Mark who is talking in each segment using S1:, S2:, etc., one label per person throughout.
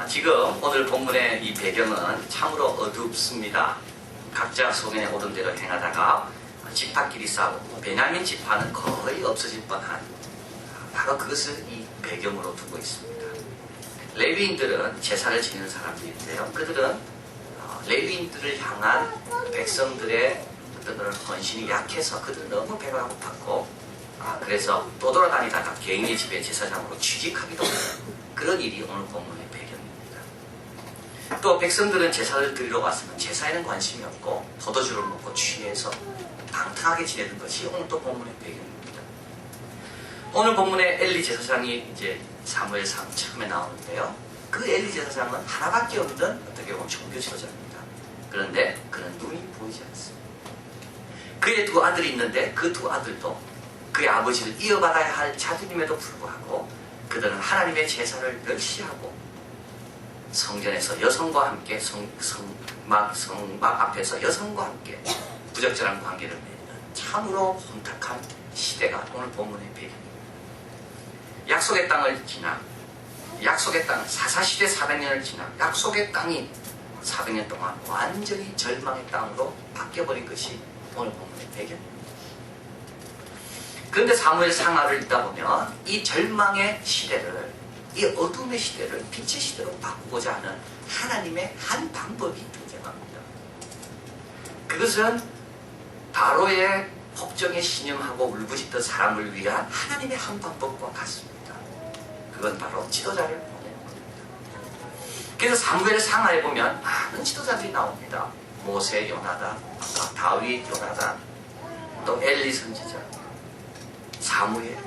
S1: 지금 오늘 본문의 이 배경은 참으로 어둡습니다. 각자 소견에 오른 대로 행하다가 지파끼리 싸우고 베냐민 지파는 거의 없어질 뻔한 바로 그것을 이 배경으로 두고 있습니다. 레위인들은 제사를 지내는 사람들인데요. 그들은 레위인들을 향한 백성들의 어떤 그런 헌신이 약해서 그들은 너무 배가 고팠고 그래서 떠돌아다니다가 개인의 집에 제사장으로 취직하기도 하는 그런 일이 오늘 본문의 배경입니다. 또 백성들은 제사를 드리러 왔으면 제사에는 관심이 없고 포도주를 먹고 취해서 방탕하게 지내는 것이 오늘 또 본문의 배경입니다. 오늘 본문의 엘리 제사장이 이제 사무엘상 처음에 나오는데요. 그 엘리 제사장은 하나밖에 없는 어떻게 보면 종교 지도자입니다. 그런데 그는 눈이 보이지 않습니다. 그의 두 아들이 있는데 그 두 아들도 그의 아버지를 이어받아야 할 자들임에도 불구하고 그들은 하나님의 제사를 멸시하고 성전에서 여성과 함께 성막 앞에서 여성과 함께 부적절한 관계를 맺는 참으로 혼탁한 시대가 오늘 본문의 배경입니다. 약속의 땅을 지나 약속의 땅 사사시대 400년을 지나 약속의 땅이 400년 동안 완전히 절망의 땅으로 바뀌어버린 것이 오늘 본문의 배경입니다. 그런데 사무엘 상하를 읽다 보면 이 절망의 시대를, 이 어둠의 시대를 빛의 시대로 바꾸고자 하는 하나님의 한 방법이 등장합니다. 그것은 바로의 폭정에 신음하고 울부짖던 사람을 위한 하나님의 한 방법과 같습니다. 그건 바로 지도자를 보내는 겁니다. 그래서 사무엘 상하에 보면 많은 지도자들이 나옵니다. 모세, 요나단, 다윗, 요나단, 또 엘리 선지자, 사무엘.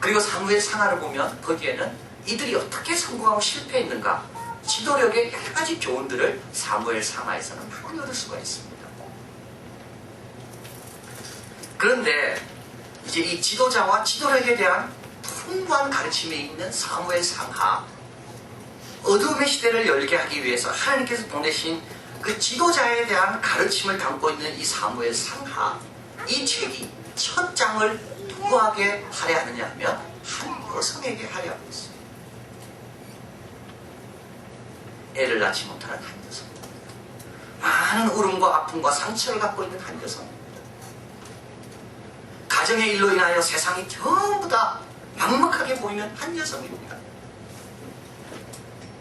S1: 그리고 사무엘 상하를 보면 거기에는 이들이 어떻게 성공하고 실패했는가 지도력의 여러 가지 교훈들을 사무엘 상하에서는 많이 얻을 수가 있습니다. 그런데 이제 이 지도자와 지도력에 대한 풍부한 가르침이 있는 사무엘 상하, 어둠의 시대를 열게 하기 위해서 하나님께서 보내신 그 지도자에 대한 가르침을 담고 있는 이 사무엘 상하, 이 책이 첫 장을 누구에게 할애하느냐 하면 한 여성에게 할애하고 있습니다. 애를 낳지 못하는 한 여성, 많은 울음과 아픔과 상처를 갖고 있는 한 여성입니다. 가정의 일로 인하여 세상이 전부 다 막막하게 보이는 한 여성입니다.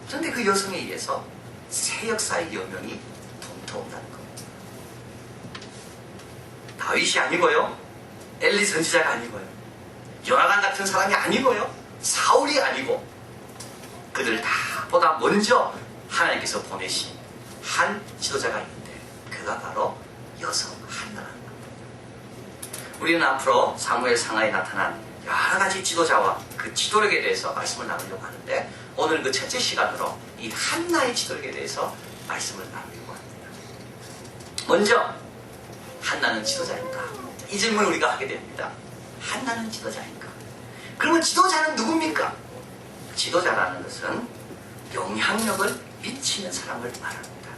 S1: 그런데 그 여성에 의해서 새 역사의 여명이 동터온다는 겁니다. 다윗이 아니고요, 엘리 선지자가 아니고요, 요나단 같은 사람이 아니고요, 사울이 아니고 그들 다 보다 먼저 하나님께서 보내신 한 지도자가 있는데 그가 바로 여성 한나라는 겁니다. 우리는 앞으로 사무엘 상하에 나타난 여러 가지 지도자와 그 지도력에 대해서 말씀을 나누려고 하는데 오늘 그 첫째 시간으로 이 한나의 지도력에 대해서 말씀을 나누려고 합니다. 먼저 한나는 지도자인가? 이 질문을 우리가 하게 됩니다. 한나는 지도자인가? 그러면 지도자는 누굽니까? 지도자라는 것은 영향력을 미치는 사람을 말합니다.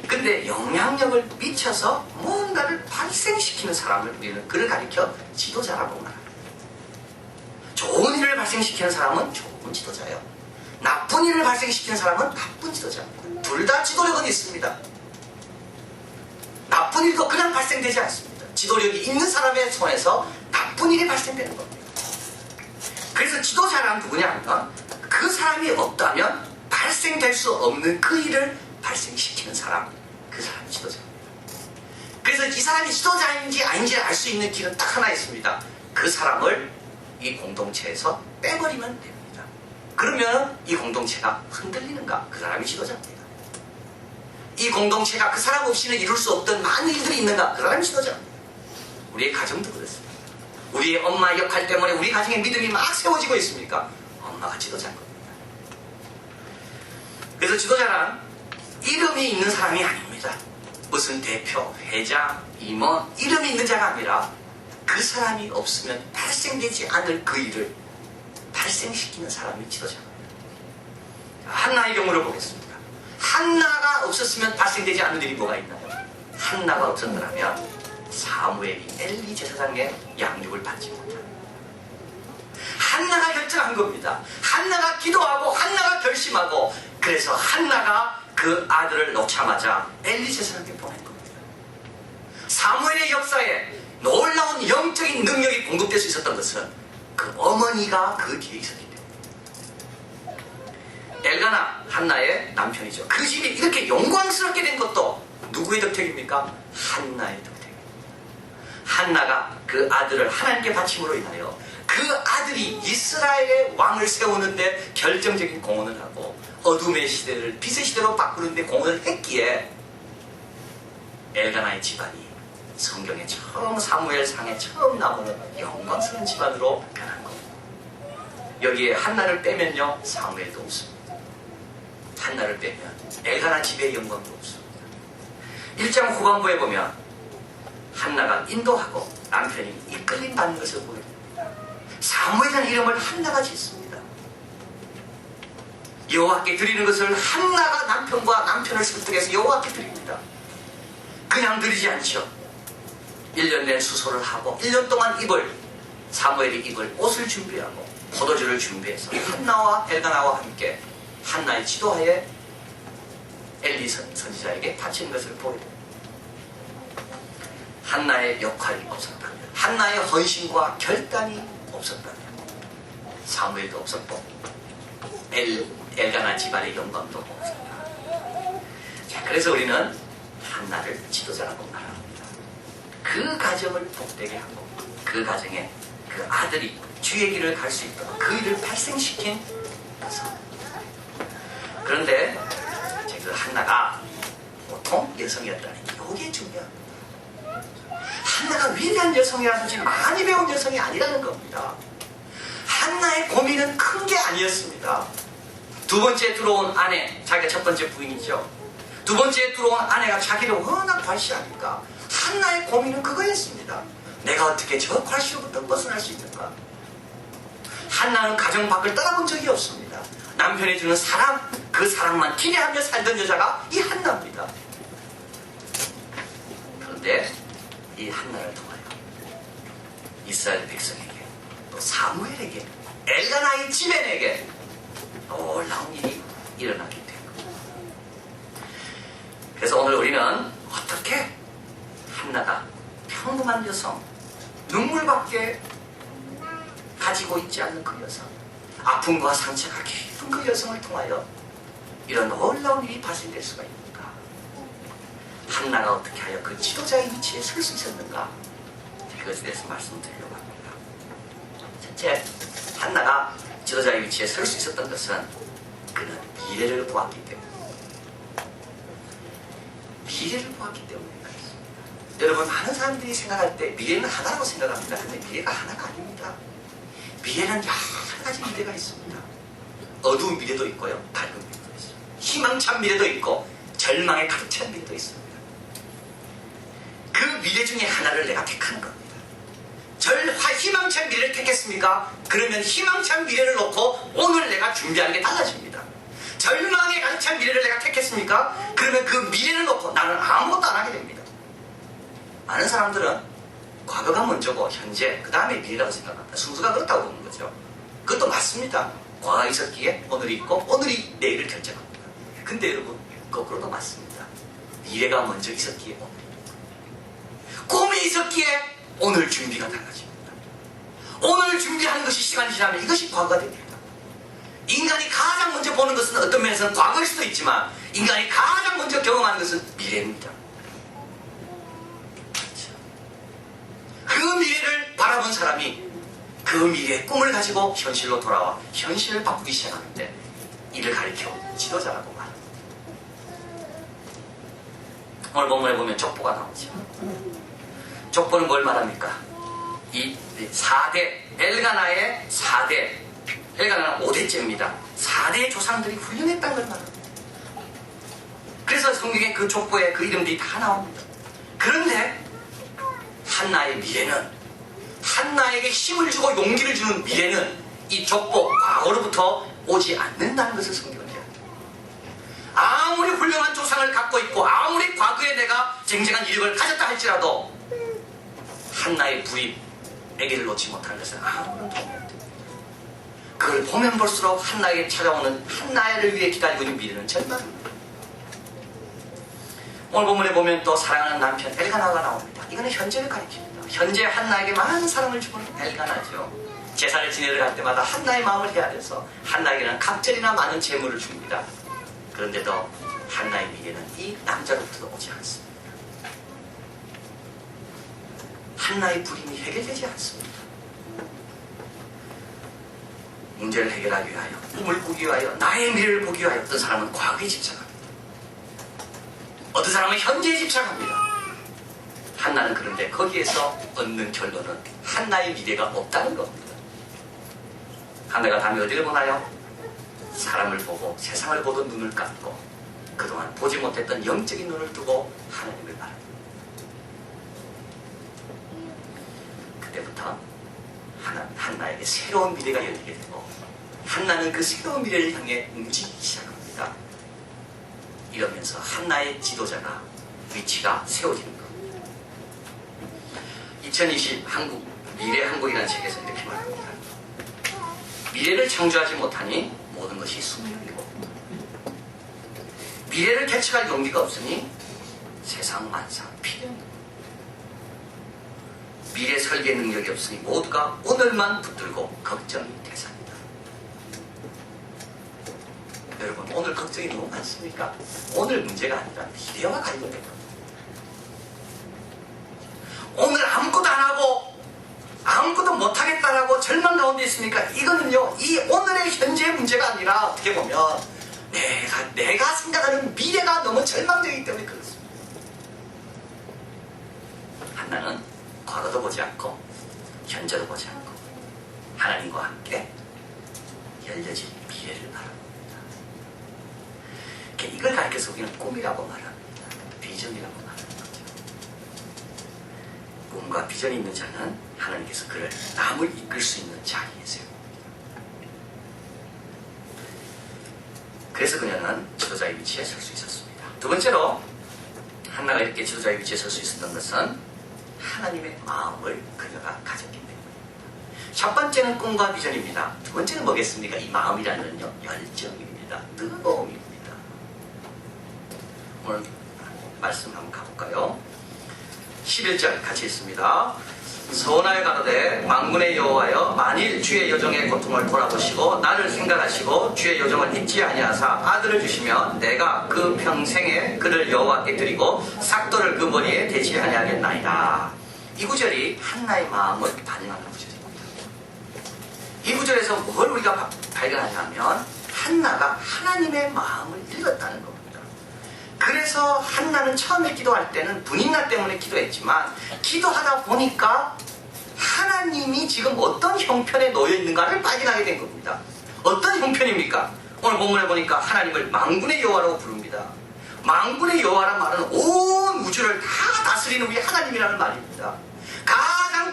S1: 근데 영향력을 미쳐서 무언가를 발생시키는 사람을 우리는 그를 가리켜 지도자라고 말합니다. 좋은 일을 발생시키는 사람은 좋은 지도자예요. 나쁜 일을 발생시키는 사람은 나쁜 지도자입니다. 둘 다 지도력은 있습니다. 나쁜 일도 그냥 발생되지 않습니다. 지도력이 있는 사람의 손에서 나쁜 일이 발생되는 겁니다. 그래서 지도자란 누구냐? 그 사람이 없다면 발생될 수 없는 그 일을 발생시키는 사람, 그 사람이 지도자입니다. 그래서 이 사람이 지도자인지 아닌지 알 수 있는 길은 딱 하나 있습니다. 그 사람을 이 공동체에서 빼버리면 됩니다. 그러면 이 공동체가 흔들리는가? 그 사람이 지도자입니다. 이 공동체가 그 사람 없이는 이룰 수 없던 많은 일들이 있는가? 그 사람이 지도자입니다. 우리의 가정도 그렇습니다. 우리의 엄마 역할 때문에 우리 가정에 믿음이 막 세워지고 있습니까? 엄마가 지도자인 겁니다. 그래서 지도자란 이름이 있는 사람이 아닙니다. 무슨 대표, 회장, 임원, 이름이 있는 자가 아니라 그 사람이 없으면 발생되지 않을 그 일을 발생시키는 사람이 지도자입니다. 한나의 경우를 보겠습니다. 한나가 없었으면 발생되지 않는 일이 뭐가 있나요? 한나가 없었더라면 사무엘이 엘리 제사장의 양육을 받지 못합니다. 한나가 결정한 겁니다. 한나가 기도하고 한나가 결심하고 그래서 한나가 그 아들을 놓자마자 엘리 제사장에게 보낸 겁니다. 사무엘의 역사에 놀라운 영적인 능력이 공급될 수 있었던 것은 그 어머니가 그 뒤에 있었기 때문에. 엘가나 한나의 남편이죠. 그 집이 이렇게 영광스럽게 된 것도 누구의 덕택입니까? 한나의 덕택입니다. 한나가 그 아들을 하나님께 바침으로 인하여 그 아들이 이스라엘의 왕을 세우는데 결정적인 공헌을 하고 어둠의 시대를 빛의 시대로 바꾸는데 공헌을 했기에 엘가나의 집안이 성경에 처음 사무엘상에 처음 나오는 영광스러운 집안으로 변한 겁니다. 여기에 한나를 빼면요 사무엘도 없습니다. 한나를 빼면 엘가나 집의 영광도 없습니다. 1장 후반부에 보면 한나가 인도하고 남편이 이끌림 받는 것을 보입니다. 사무엘이라는 이름을 한나가 짓습니다. 여호와께 드리는 것을 한나가 남편과 남편을 설득해서 여호와께 드립니다. 그냥 드리지 않죠. 1년 내 수소를 하고 1년 동안 사무엘이 입을 옷을 준비하고 포도주를 준비해서 한나와 엘가나와 함께 한나의 지도하에 엘리 선지자에게 바치는 것을 보입니다. 한나의 역할이 없었다면, 한나의 헌신과 결단이 없었다면 사무엘도 없었고 엘가나 집안의 영광도 없었다. 자, 그래서 우리는 한나를 지도자라고 말합니다. 그 가정을 복되게 하고 그 가정에 그 아들이 주의 길을 갈 수 있도록 그 일을 발생시킨 여성. 그런데 그 한나가 보통 여성이었다니 이게 중요합니다. 한나가 위대한 여성이라든지 많이 배운 여성이 아니라는 겁니다. 한나의 고민은 큰 게 아니었습니다. 두 번째 들어온 아내, 자기가 첫 번째 부인이죠. 두 번째 들어온 아내가 자기를 워낙 과시하니까 한나의 고민은 그거였습니다. 내가 어떻게 저 과시로부터 벗어날 수 있는가? 한나는 가정 밖을 떠나본 적이 없습니다. 남편이 주는 사랑, 그 사랑만 기대하며 살던 여자가 이 한나입니다. 그런데 이 한나를 통하여 이스라엘 백성에게 또 사무엘에게 엘가나의 지멘에게 놀라운 일이 일어나게 된 겁니다. 그래서 오늘 우리는 어떻게 한나가 평범한 여성, 눈물밖에 가지고 있지 않는 그 여성, 아픔과 상처가 깊은 그 여성을 통하여 이런 놀라운 일이 발생될 수가 있는가? 한나가 어떻게 하여 그 지도자의 위치에 설 수 있었는가? 그것에 대해서 말씀드리려고 합니다. 첫째, 한나가 지도자의 위치에 설 수 있었던 것은 그는 미래를 보았기 때문입니다. 미래를 보았기 때문입니다. 여러분, 많은 사람들이 생각할 때 미래는 하나라고 생각합니다. 근데 미래가 하나가 아닙니다. 미래는 여러 가지 미래가 있습니다. 어두운 미래도 있고요, 밝은 미래도 있습니다. 희망찬 미래도 있고 절망에 가득 찬 미래도 있습니다. 그 미래 중에 하나를 내가 택하는 겁니다. 희망찬 미래를 택했습니까? 그러면 희망찬 미래를 놓고 오늘 내가 준비하는 게 달라집니다. 절망에 가득 찬 미래를 내가 택했습니까? 그러면 그 미래를 놓고 나는 아무것도 안 하게 됩니다. 많은 사람들은 과거가 먼저고 현재, 그 다음에 미래라고 생각합니다. 순서가 그렇다고 보는 거죠. 그것도 맞습니다. 과거가 있었기에 오늘이 있고 오늘이 내일을 결정합니다. 근데 여러분, 거꾸로도 맞습니다. 미래가 먼저 있었기에 오늘이 있고 꿈이 있었기에 오늘 준비가 달라집니다. 오늘 준비하는 것이 시간이 지나면 이것이 과거가 됩니다. 인간이 가장 먼저 보는 것은 어떤 면에서는 과거일 수도 있지만 인간이 가장 먼저 경험하는 것은 미래입니다. 그 미래를 바라본 사람이 그 미래의 꿈을 가지고 현실로 돌아와 현실을 바꾸기 시작하는데 이를 가리켜 지도자라고 말합니다. 오늘 본문에 보면 족보가 나오죠. 족보는 뭘 말합니까? 이 4대, 엘가나의 4대, 엘가나는 5대째입니다. 4대 조상들이 훌륭했다는 걸 말합니다. 그래서 성경에 그 족보에 그 이름들이 다 나옵니다. 그런데 한나의 미래는, 한나에게 힘을 주고 용기를 주는 미래는 이 족보, 과거로부터 오지 않는다는 것을 성경은 이야기합니다. 아무리 훌륭한 조상을 갖고 있고 아무리 과거에 내가 쟁쟁한 이력을 가졌다 할지라도 한나의 부인, 아기를 놓지 못하는 것은 아무런 도움이 안 됩니다. 그걸 보면 볼수록 한나에게 찾아오는 한나를 위해 기다리고 있는 미래는 절망입니다. 오늘 본문에 보면 또 사랑하는 남편 엘가나가 나옵니다. 이거는 현재를 가리킵니다. 현재 한나에게 많은 사랑을 주는 엘가나죠. 제사를 지내러 갈 때마다 한나의 마음을 헤아려서 한나에게는 갑절이나 많은 재물을 줍니다. 그런데도 한나의 미래는 이 남자로부터 오지 않습니다. 한나의 불임이 해결되지 않습니다. 문제를 해결하기 위하여, 꿈을 꾸기 위하여, 나의 미래를 보기 위하여 어떤 사람은 과거에 집착합니다. 어떤 사람은 현재에 집착합니다. 한나는 그런데 거기에서 얻는 결론은 한나의 미래가 없다는 겁니다. 한나가 다음에 어디를 보나요? 사람을 보고 세상을 보던 눈을 감고 그동안 보지 못했던 영적인 눈을 뜨고 하나님을 바랍니다. 그때부터 한나에게 새로운 미래가 열리게 되고 한나는 그 새로운 미래를 향해 움직이기 시작합니다. 이러면서 한나의 지도자가 위치가 세워지는 겁니다. 2020 한국 미래 한국이라는 책에서 이렇게 말합니다. 미래를 창조하지 못하니 모든 것이 숙명이고 미래를 개척할 용기가 없으니 세상 만상 필연이고 미래 설계 능력이 없으니 모두가 오늘만 붙들고 걱정이 대상이다. 여러분, 오늘 걱정이 너무 많습니까? 오늘 문제가 아니라 미래와 관련된 겁니다. 오늘 아무것도 안 하고 아무것도 못하겠다라고 절망 가운데 있으니까 이거는요, 이 오늘의 현재의 문제가 아니라 어떻게 보면 내가 생각하는 미래가 너무 절망적이기 때문에 그렇습니다. 한나는 과거도 보지 않고 현재도 보지 않고 하나님과 함께 열려질 미래를 바랍니다. 이걸 가르쳐서 우리는 꿈이라고 말합니다. 비전이라고 말합니다. 꿈과 비전이 있는 자는 하나님께서 그를 남을 이끌 수 있는 자리에 세웁니다. 그래서 그녀는 지도자의 위치에 설 수 있었습니다. 두 번째로 한나가 이렇게 지도자의 위치에 설 수 있었던 것은 하나님의 마음을 그녀가 가졌기 때문입니다. 첫 번째는 꿈과 비전입니다. 두 번째는 뭐겠습니까? 이 마음이라는 건요, 열정입니다. 뜨거움입니다. 오늘 말씀 한번 가볼까요? 11절 같이 있습니다. 서원하여 가로되 만군의 여호와여, 만일 주의 여종의 고통을 돌아보시고 나를 생각하시고 주의 여종을 잊지 아니하사 아들을 주시면 내가 그 평생에 그를 여호와께 드리고 삭도를 그 머리에 대지 아니하겠나이다. 이 구절이 한나의 마음을 반영하는 구절입니다. 이 구절에서 뭘 우리가 발견하냐면 한나가 하나님의 마음을 읽었다는 겁니다. 그래서 한나는 처음에 기도할 때는 분인나 때문에 기도했지만 기도하다 보니까 하나님이 지금 어떤 형편에 놓여 있는가를 발견하게 된 겁니다. 어떤 형편입니까? 오늘 본문에 보니까 하나님을 만군의 여호와라고 부릅니다. 만군의 여호와란 말은 온 우주를 다 다스리는 우리 하나님이라는 말입니다. 가장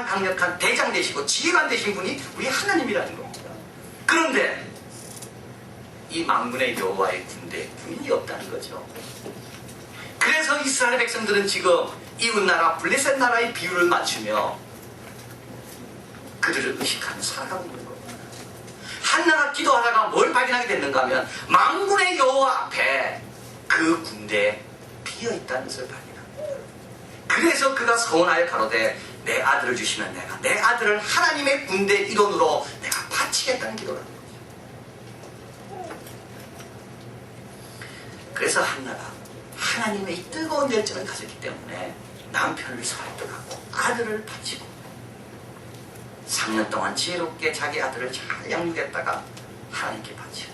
S1: 강력한 대장 되시고 지휘관 되신 분이 우리 하나님이라는 겁니다. 그런데 이 만군의 여호와의 군대에 군인이 없다는 거죠. 그래서 이스라엘 백성들은 지금 이웃나라 블레셋 나라의 비율을 맞추며 그들을 의식하며 살아가고 있는 겁니다. 한나가 기도하다가 뭘 발견하게 됐는가 하면 만군의 여호와 앞에 그 군대에 비어있다는 것을 발견합니다. 그래서 그가 서원하여 가로되 내 아들을 주시면 내가 내 아들을 하나님의 군대 일원으로 내가 바치겠다는 기도를 합니다. 그래서 한나가 하나님의 이 뜨거운 열정을 가졌기 때문에 남편을 설득하고 아들을 바치고 3년 동안 지혜롭게 자기 아들을 잘 양육했다가 하나님께 바치고,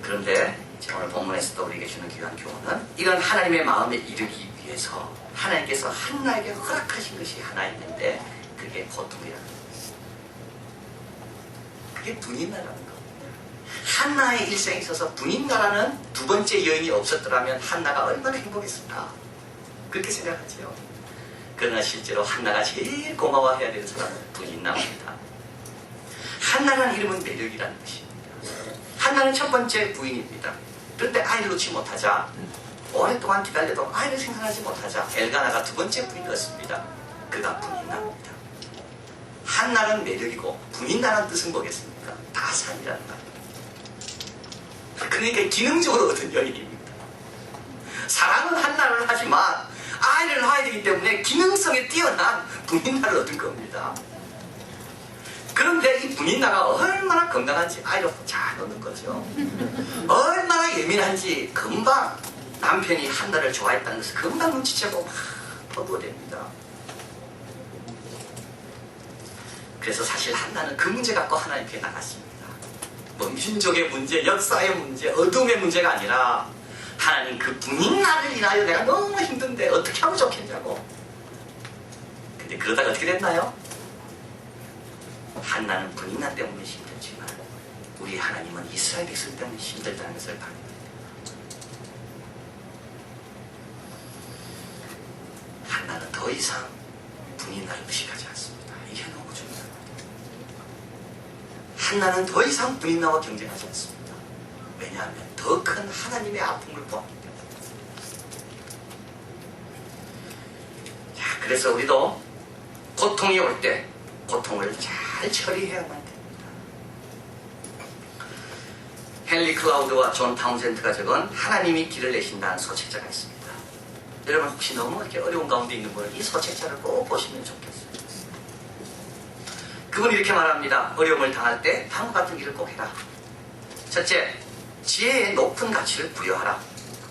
S1: 그런데 오늘 본문에서도 우리에게 주는 귀한 교훈은 이런 하나님의 마음에 이르기 위해서 하나님께서 한나에게 허락하신 것이 하나 있는데 그게 고통이라는 것입니다. 그게 분인나라는 겁니다. 한나의 일생에 있어서 분인나라는 두 번째 여인이 없었더라면 한나가 얼마나 행복했을까, 그렇게 생각하죠. 그러나 실제로 한나가 제일 고마워해야 되는 사람은 분인나입니다. 한나라는 이름은 매력이라는 것입니다. 한나는 첫 번째 부인입니다. 그런데 아이를 놓지 못하자, 오랫동안 기다려도 아이를 생산하지 못하자 엘가나가 두 번째 부인이었습니다. 그가 분인나입니다. 한나는 매력이고 분인나라는 뜻은 뭐겠습니까? 다산이라는 말이에요. 그러니까 기능적으로 얻은 여인입니다. 사랑은 한나를 하지만 아이를 낳아야 되기 때문에 기능성에 뛰어난 분인나를 얻은 겁니다. 그런데 이 분인나가 얼마나 건강한지 아이를 잘 얻는 거죠. 얼마나 예민한지 금방 남편이 한나를 좋아했다는 것을 금방 눈치채고 막 퍼부어댑니다. 그래서 사실 한나는 그 문제 갖고 하나님께 나갔습니다. 뭐 민족의 문제, 역사의 문제, 어둠의 문제가 아니라 하나님 그 분인나를 인하여 내가 너무 힘든데 어떻게 하면 좋겠냐고. 근데 그러다가 어떻게 됐나요? 한나는 분인나 때문에 힘들지만 우리 하나님은 이스라엘 백성 때문에 힘들다는 것을 발견합니다. 한나는 더 이상 분인나를 의식하지 않습니다. 이게 너무 중요합니다. 한나는 더 이상 분인나와 경쟁하지 않습니다. 왜냐하면 더 큰 하나님의 아픔을 보았기 때문에. 자, 그래서 우리도 고통이 올 때 고통을 잘 처리해야만 됩니다. 헨리 클라우드와 존 타운젠드가 적은 하나님이 길을 내신다는 소책자가 있습니다. 여러분 혹시 너무 이렇게 어려운 가운데 있는 분은 이 소책자를 꼭 보시면 좋겠어요. 그분이 이렇게 말합니다. 어려움을 당할 때 다음과 같은 일을 꼭 해라. 첫째, 지혜에 높은 가치를 부여하라.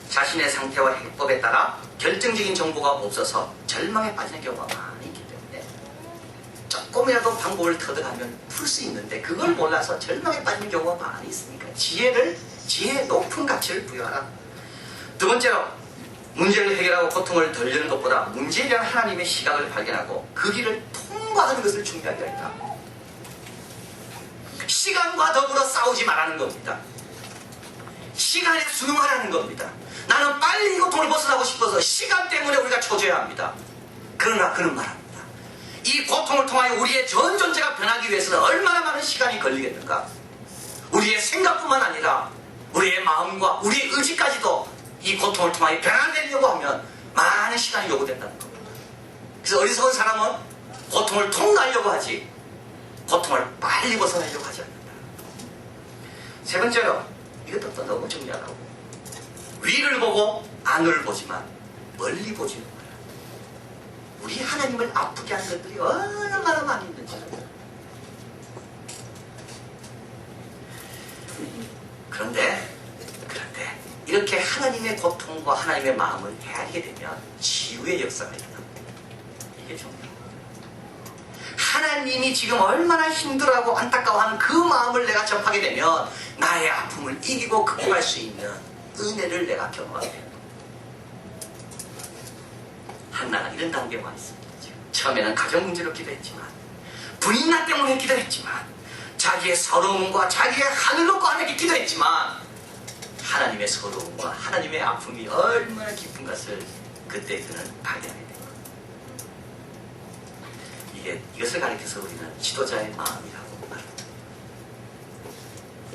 S1: 자신의 상태와 해법에 따라 결정적인 정보가 없어서 절망에 빠지는 경우가 많이 있기 때문에 조금이라도 방법을 터득하면 풀 수 있는데 그걸 몰라서 절망에 빠지는 경우가 많이 있으니까 지혜에 높은 가치를 부여하라. 두 번째로, 문제를 해결하고 고통을 덜려는 것보다 문제에 대한 하나님의 시각을 발견하고 그 길을 통과하는 것을 중요하게 한다. 시간과 더불어 싸우지 말라는 겁니다. 시간에 순응하라는 겁니다. 나는 빨리 이 고통을 벗어나고 싶어서 시간 때문에 우리가 초조해야 합니다. 그러나 그는 말합니다. 이 고통을 통하여 우리의 전 존재가 변하기 위해서는 얼마나 많은 시간이 걸리겠는가. 우리의 생각뿐만 아니라 우리의 마음과 우리의 의지까지도 이 고통을 통하여 변화되려고 하면 많은 시간이 요구된다는 겁니다. 그래서 어리석은 사람은 고통을 통과하려고 하지 고통을 빨리 벗어나려고 하지 않는다. 세 번째로, 이것도 또 너무 중요하다고. 위를 보고 안을 보지만 멀리 보지 마라. 우리 하나님을 아프게 하는 것들이 얼마나 많이 있는지. 그런데 이렇게 하나님의 고통과 하나님의 마음을 헤아리게 되면 치유의 역사가 일어납니다. 이게 중요합니다. 하나님이 지금 얼마나 힘들어하고 안타까워하는 그 마음을 내가 접하게 되면 나의 아픔을 이기고 극복할 수 있는 은혜를 내가 경험하게 됩니다. 한나가 이런 단계에 와 있습니다. 처음에는 가정 문제로 기도했지만, 분인나 때문에 기도했지만, 자기의 서러움과 자기의 하늘 놓고 하나님께 기도했지만 하나님의 서러움과 하나님의 아픔이 얼마나 깊은 것을 그때 그는 발견하게 됩니다. 이것을 가리켜서 우리는 지도자의 마음이라고 말합니다.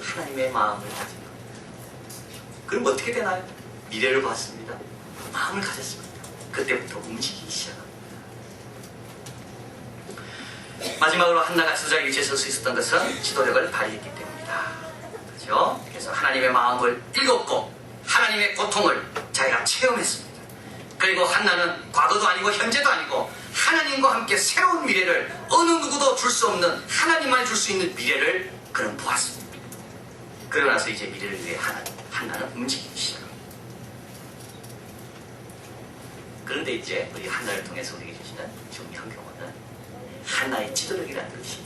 S1: 하나님의 마음을 가진 겁니다. 그럼 어떻게 되나요? 미래를 봤습니다. 마음을 가졌습니다. 그때부터 움직이기 시작합니다. 마지막으로 한나가 지도자의 위치에 설 수 있었던 것은 지도력을 발휘했기 때문이다. 그렇죠? 그래서 하나님의 마음을 읽었고 하나님의 고통을 자기가 체험했습니다. 그리고 한나는 과거도 아니고 현재도 아니고 하나님과 함께 새로운 미래를, 어느 누구도 줄 수 없는 하나님만 줄 수 있는 미래를 그는 보았습니다. 그러고 나서 이제 미래를 위해 한나는 움직이기 시작합니다. 그런데 이제 우리 한나를 통해서 우리에게 주시는 중요한 경우는 한나의 지도력이라는 것이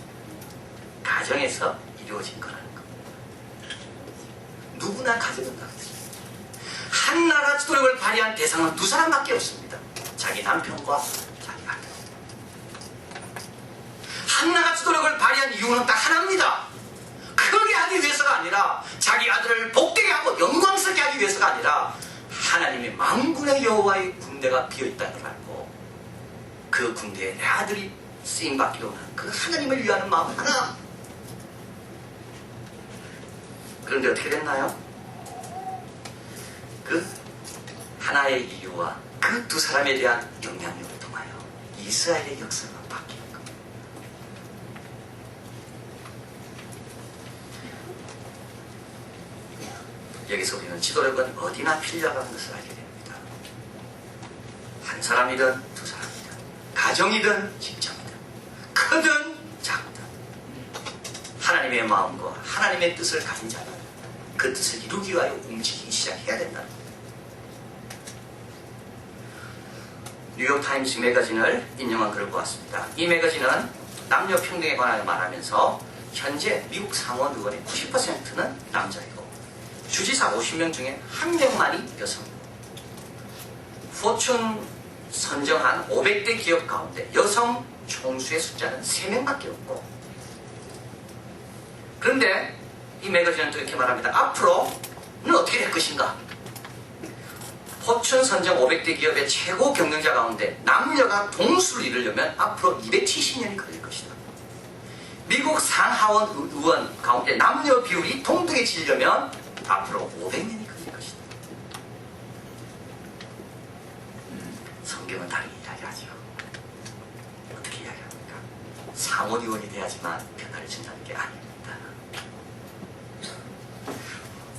S1: 가정에서 이루어진 거라는 겁니다. 누구나 가져간다는 것입니다. 한나가 지도력을 발휘한 대상은 두 사람밖에 없습니다. 자기 남편과 자기 아들. 한나가 지도력을 발휘한 이유는 딱 하나입니다. 크게 하기 위해서가 아니라, 자기 아들을 복되게 하고 영광스럽게 하기 위해서가 아니라, 하나님의 만군의 여호와의 군대가 비어있다는 걸 알고 그 군대에 내 아들이 쓰임받기로 하는 그 하나님을 위하는 마음 하나. 그런데 어떻게 됐나요? 그 하나의 이유와 그 두 사람에 대한 영향력을 통하여 이스라엘의 역사가 바뀌는 겁니다. 여기서 우리는 지도력은 어디나 필요하다는 것을 알게 됩니다. 한 사람이든 두 사람이든 가정이든 직장이든 크든 작든 하나님의 마음과 하나님의 뜻을 가진 자는 그 뜻을 이루기 위하여 움직이기 시작해야 된다. 뉴욕타임스 매거진을 인용한 글을 보았습니다. 이 매거진은 남녀 평등에 관하여 말하면서 현재 미국 상원 의원의 90%는 남자이고 주지사 50명 중에 1명만이 여성입니다. 포춘 선정한 500대 기업 가운데 여성 총수의 숫자는 3명밖에 없고, 그런데 이 매거진은 또 이렇게 말합니다. 앞으로는 어떻게 될 것인가? 포춘 선정 500대 기업의 최고 경영자 가운데 남녀가 동수를 이루려면 앞으로 270년이 걸릴 것이다. 미국 상하원 의원 가운데 남녀 비율이 동등해지려면 앞으로 500년이 걸릴 것이다. 성경은 다르게 이야기하죠. 어떻게 이야기합니까? 상원의원이 돼야지만 변화를 준다는 게 아닙니다.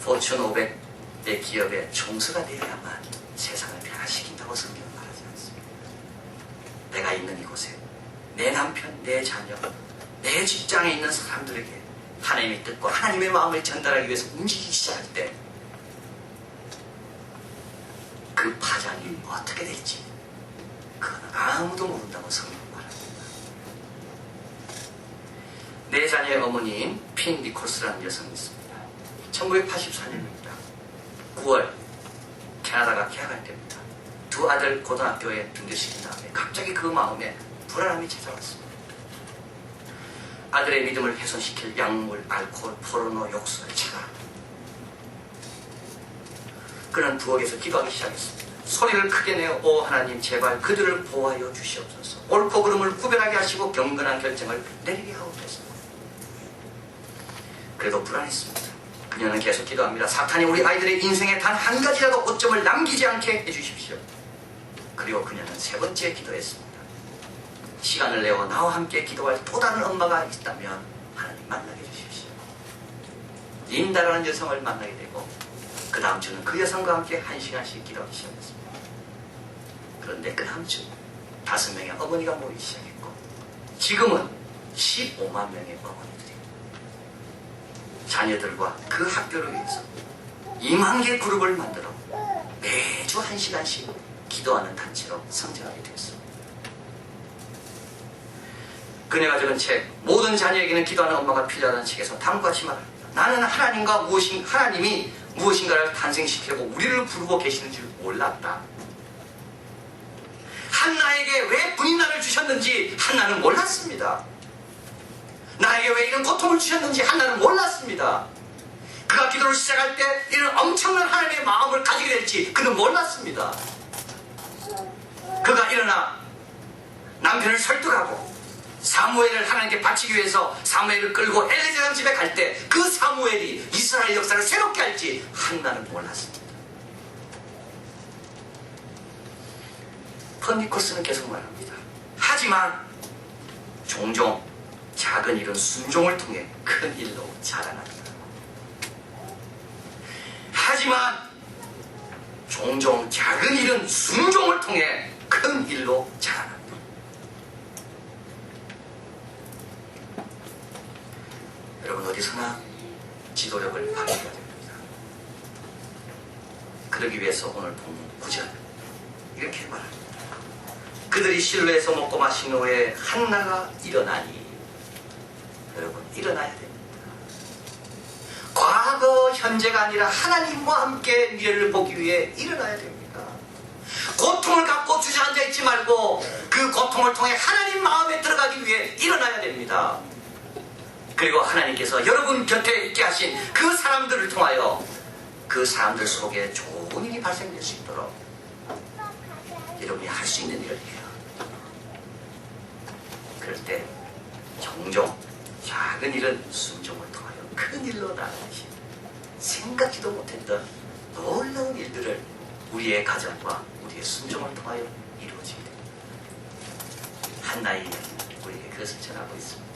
S1: 포춘 500대 기업의 총수가 되어야만 세상을 변화시킨다고 성경은 말하지 않습니다. 내가 있는 이곳에 내 남편, 내 자녀, 내 직장에 있는 사람들에게 하나님의 뜻과 하나님의 마음을 전달하기 위해서 움직이기 시작할 때 그 파장이 어떻게 될지 그건 아무도 모른다고 성경은 말합니다. 내 자녀의 어머니인 핀 니콜스라는 여성이 있습니다. 1984년입니다. 9월 캐나다가 개학할 때입니다. 두 아들 고등학교에 등교시킨 다음에 갑자기 그 마음에 불안함이 찾아왔습니다. 아들의 믿음을 훼손시킬 약물, 알코올, 포르노, 욕설, 차가. 그는 부엌에서 기도하기 시작했습니다. 소리를 크게 내어 오 하나님 제발 그들을 보호하여 주시옵소서. 옳고 그름을 구별하게 하시고 경건한 결정을 내리게 하옵소서. 그래도 불안했습니다. 그녀는 계속 기도합니다. 사탄이 우리 아이들의 인생에 단 한 가지라도 오점을 남기지 않게 해주십시오. 그리고 그녀는 세 번째 기도했습니다. 시간을 내어 나와 함께 기도할 또 다른 엄마가 있다면 하나님 만나게 해주십시오. 린다라는 여성을 만나게 되고 그 다음 주는 그 여성과 함께 1시간씩 기도하기 시작했습니다. 그런데 그 다음 주 5명의 어머니가 모이기 시작했고 지금은 15만 명의 어머니들이 자녀들과 그 학교를 위해서 2만 개 그룹을 만들어 매주 1시간씩 기도하는 단체로 성장하게 되었습니다. 그녀가 적은 책 모든 자녀에게는 기도하는 엄마가 필요하다는 책에서 다음과 같이 말합니다. 나는 하나님이 무엇인가를 탄생시키려고 우리를 부르고 계시는 줄 몰랐다. 한나에게 왜 분인난을 주셨는지 한나는 몰랐습니다. 나에게 왜 이런 고통을 주셨는지 한나는 몰랐습니다. 그가 기도를 시작할 때 이런 엄청난 하나님의 마음을 가지게 될지 그는 몰랐습니다. 그가 일어나 남편을 설득하고 사무엘을 하나님께 바치기 위해서 사무엘을 끌고 엘리 제사장 집에 갈 때 그 사무엘이 이스라엘 역사를 새롭게 할지 한나는 몰랐습니다. 펀니코스는 계속 말합니다. 하지만 종종 작은 일은 순종을 통해 큰 일로 자라난다. 하지만 종종 작은 일은 순종을 통해 큰 일로 자라난다. 여러분 어디서나 지도력을 발휘해야 됩니다. 그러기 위해서 오늘 본문 9절 이렇게 말합니다. 그들이 실로에서 먹고 마신 후에 한나가 일어나니 여러분 일어나야 됩니다. 과거 현재가 아니라 하나님과 함께 미래를 보기 위해 일어나야 됩니다. 고통을 갖고 주저앉아 있지 말고 그 고통을 통해 하나님 마음에 들어가기 위해 일어나야 됩니다. 그리고 하나님께서 여러분 곁에 있게 하신 그 사람들을 통하여 그 사람들 속에 좋은 일이 발생될 수 있도록 여러분이 할 수 있는 일을 해요. 그럴 때 종종 작은 일은 순종을 통하여 큰 일로 나아가시 생각지도 못했던 놀라운 일들을 우리의 가정과 우리의 순종을 통하여 이루어지게 됩니다. 한나의 이야기는 우리에게 그것을 전하고 있습니다.